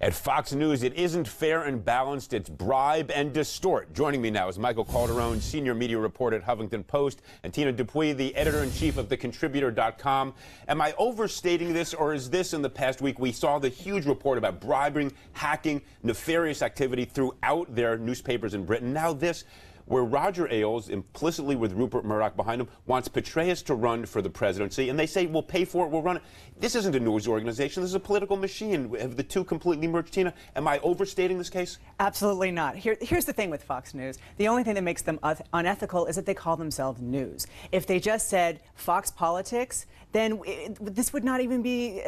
At Fox News, it isn't fair and balanced, it's bribe and distort. Joining me now is Michael Calderone, senior media reporter at Huffington Post, and Tina Dupuy, the editor-in-chief of thecontributor.com. Am I overstating this, or is this in the past week we saw the huge report about bribing, hacking, nefarious activity throughout their newspapers in Britain? Now this, where Roger Ailes, implicitly with Rupert Murdoch behind him, wants Petraeus to run for the presidency, and they say, we'll pay for it, we'll run it. This isn't a news organization, this is a political machine. Have the two completely merged? Tina, am I overstating this case? Absolutely not. Here's the thing with Fox News. The only thing that makes them unethical is that they call themselves news. If they just said Fox Politics, then this would not even be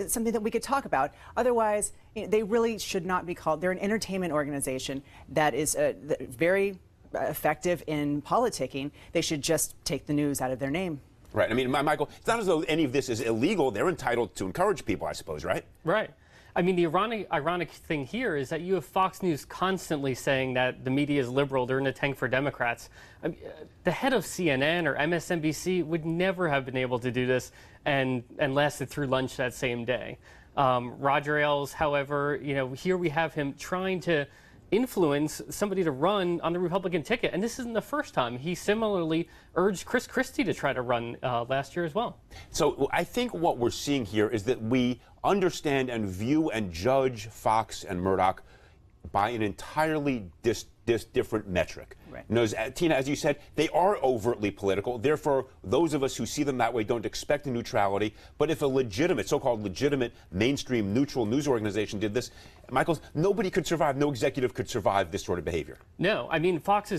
something that we could talk about. Otherwise, they really should not be called. They're an entertainment organization that is very effective in politicking. They should just take the news out of their name. Right. I mean, Michael, it's not as though any of this is illegal. They're entitled to encourage people, I suppose, right? Right. I mean, the ironic thing here is that you have Fox News constantly saying that the media is liberal, they're in a tank for Democrats. I mean, the head of CNN or MSNBC would never have been able to do this and lasted through lunch that same day. Roger Ailes, however, here we have him trying to influence somebody to run on the Republican ticket. And this isn't the first time. He similarly urged Chris Christie to try to run last year as well. So I think what we're seeing here is that we understand and view and judge Fox and Murdoch by an entirely different metric. Right. You know, Tina, as you said, they are overtly political. Therefore, those of us who see them that way don't expect a neutrality. But if a legitimate, so-called legitimate, mainstream, neutral news organization did this, Michael, nobody could survive, no executive could survive this sort of behavior. No, I mean, Fox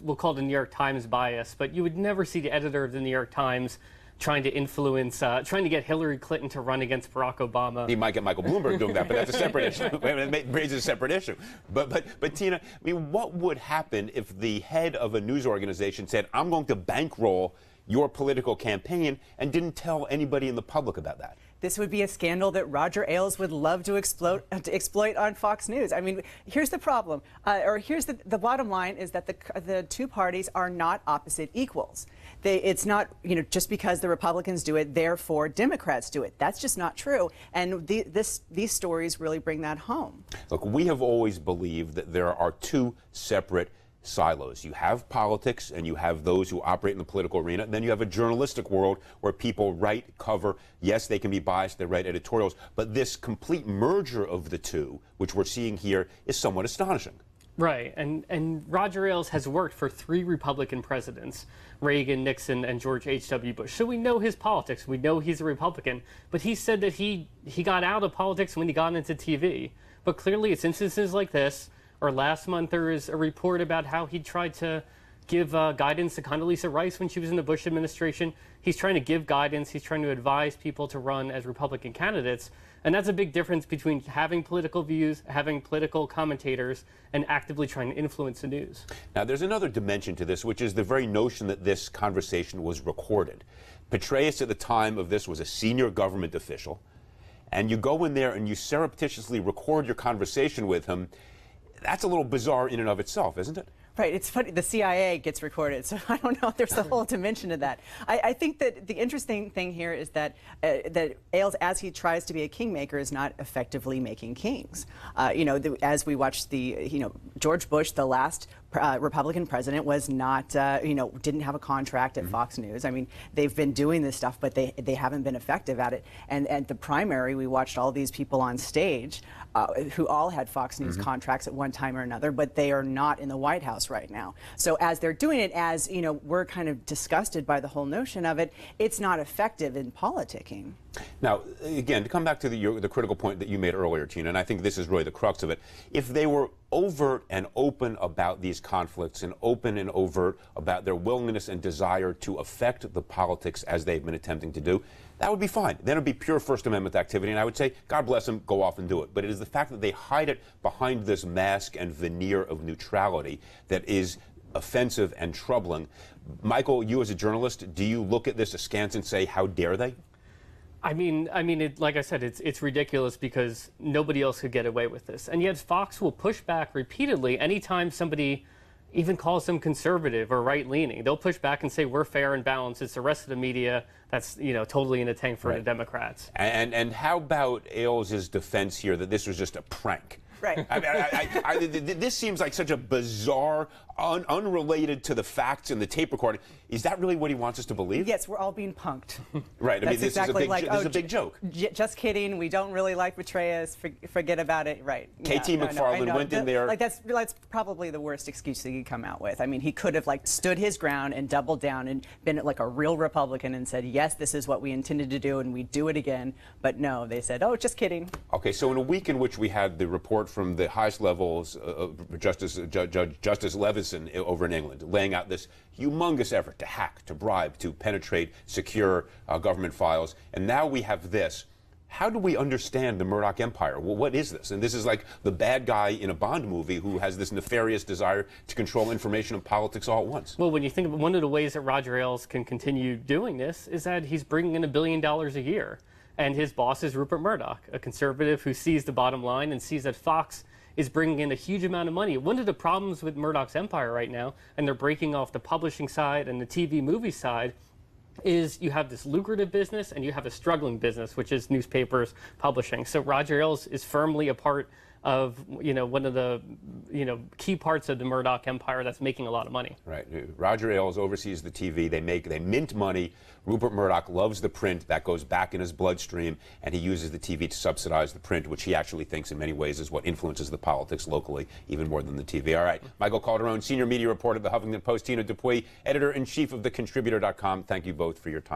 will call the New York Times bias, but you would never see the editor of the New York Times trying to influence, trying to get Hillary Clinton to run against Barack Obama. He might get Michael Bloomberg doing that, but that's a separate issue. It raises a separate issue. But Tina, I mean, what would happen if the head of a news organization said, I'm going to bankroll your political campaign, and didn't tell anybody in the public about that? This would be a scandal that Roger Ailes would love to exploit on Fox News. I mean, here's the problem, or here's the bottom line, is that the two parties are not opposite equals. It's not, just because the Republicans do it, therefore Democrats do it. That's just not true. And these stories really bring that home. Look, we have always believed that there are two separate silos. You have politics and you have those who operate in the political arena, and then you have a journalistic world where people write, cover. Yes, they can be biased, they write editorials, but this complete merger of the two, which we're seeing here, is somewhat astonishing. Right, and Roger Ailes has worked for 3 Republican presidents, Reagan, Nixon, and George H.W. Bush. So we know his politics, we know he's a Republican, but he said that he got out of politics when he got into TV. But clearly it's instances like this, or last month there is a report about how he tried to give guidance to Condoleezza Rice when she was in the Bush administration. He's trying to give guidance, he's trying to advise people to run as Republican candidates. And that's a big difference between having political views, having political commentators, and actively trying to influence the news. Now, there's another dimension to this, which is the very notion that this conversation was recorded. Petraeus at the time of this was a senior government official, and you go in there and you surreptitiously record your conversation with him. That's a little bizarre in and of itself, isn't it? Right. It's funny. The CIA gets recorded, so I don't know if there's a whole dimension to that. I think that the interesting thing here is that that Ailes, as he tries to be a kingmaker, is not effectively making kings. As we watched George Bush, the last Republican president, was not, didn't have a contract at Fox News. I mean, they've been doing this stuff, but they haven't been effective at it. And at the primary, we watched all these people on stage who all had Fox News contracts at one time or another, but they are not in the White House right now. So as they're doing it, as we're kind of disgusted by the whole notion of it, it's not effective in politicking. Now, again, to come back to the critical point that you made earlier, Tina, and I think this is really the crux of it, if they were overt and open about these conflicts and open and overt about their willingness and desire to affect the politics as they've been attempting to do, that would be fine. Then it would be pure First Amendment activity, and I would say, God bless them, go off and do it. But it is the fact that they hide it behind this mask and veneer of neutrality that is offensive and troubling. Michael, you as a journalist, do you look at this askance and say, how dare they? I mean, like I said, it's ridiculous because nobody else could get away with this. And yet Fox will push back repeatedly anytime somebody even calls them conservative or right-leaning. They'll push back and say we're fair and balanced. It's the rest of the media that's totally in the tank for the Democrats. And how about Ailes' defense here that this was just a prank? Right. This seems like such a bizarre, unrelated to the facts in the tape recording. Is that really what he wants us to believe? Yes, we're all being punked. Right. That's This exactly is a big joke. Just kidding. We don't really like Petraeus. Forget about it. Right. KT McFarland went in there. That's probably the worst excuse that he could come out with. I mean, he could have stood his ground and doubled down and been like a real Republican and said, yes, this is what we intended to do and we do it again. But no, they said, oh, just kidding. Okay, so in a week in which we had the report from the highest levels of Justice Leveson over in England laying out this humongous effort to hack, to bribe, to penetrate secure government files, and now we have this. How do we understand the Murdoch empire? Well, what is this? And this is like the bad guy in a Bond movie who has this nefarious desire to control information and politics all at once. Well, when you think of one of the ways that Roger Ailes can continue doing this is that he's bringing in $1 billion a year. And his boss is Rupert Murdoch, a conservative who sees the bottom line and sees that Fox is bringing in a huge amount of money. One of the problems with Murdoch's empire right now, and they're breaking off the publishing side and the TV movie side, is you have this lucrative business and you have a struggling business, which is newspapers publishing. So Roger Ailes is firmly a part of one of the key parts of the Murdoch empire that's making a lot of money. Right. Roger Ailes oversees the TV. They mint money. Rupert Murdoch loves the print. That goes back in his bloodstream, and he uses the TV to subsidize the print, which he actually thinks in many ways is what influences the politics locally, even more than the TV. All right. Michael Calderone, senior media reporter at the Huffington Post, Tina Dupuy, editor-in-chief of thecontributor.com. Thank you both for your time.